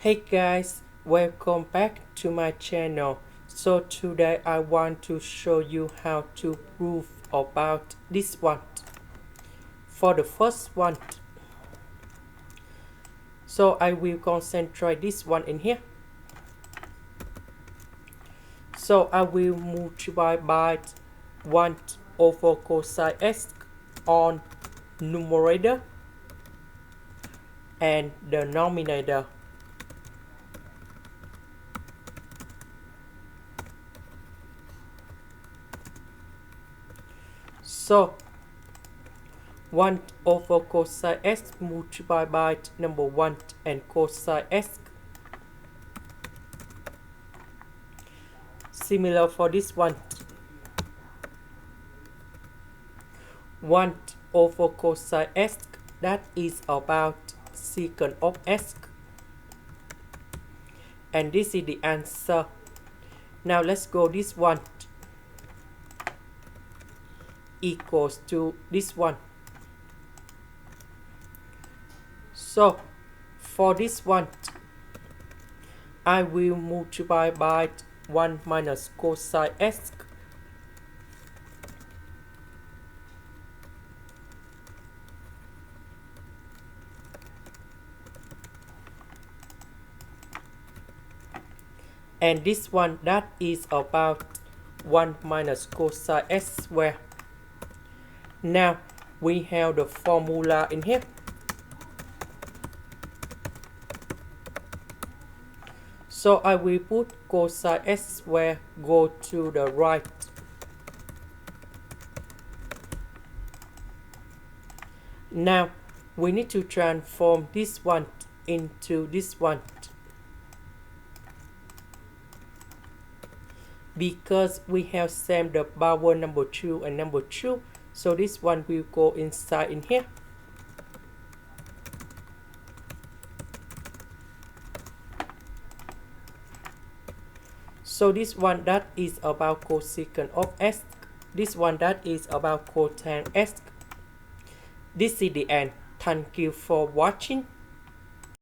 Hey guys, welcome back to my channel. So today I want to show you how to prove about this one. For the first one, so I will concentrate this one in here. So I will multiply by 1 over cosx on numerator and denominator. So 1 over cosine x multiplied by number 1 and cosine x. Similar for this one. 1 over cosine x, that is about secant of x. And this is the answer. Now let's go this one equals to this one. So for this one, I will multiply by 1 minus cosine x. And this one, that is about 1 minus cosine x squared. Now we have the formula in here. So I will put cosine x squared go to the right. Now we need to transform this one into this one, because we have same the power number 2 and number 2. So this one will go inside in here. So this one, that is about cosecant of x. This one, that is about cotan x. This is the end. Thank you for watching.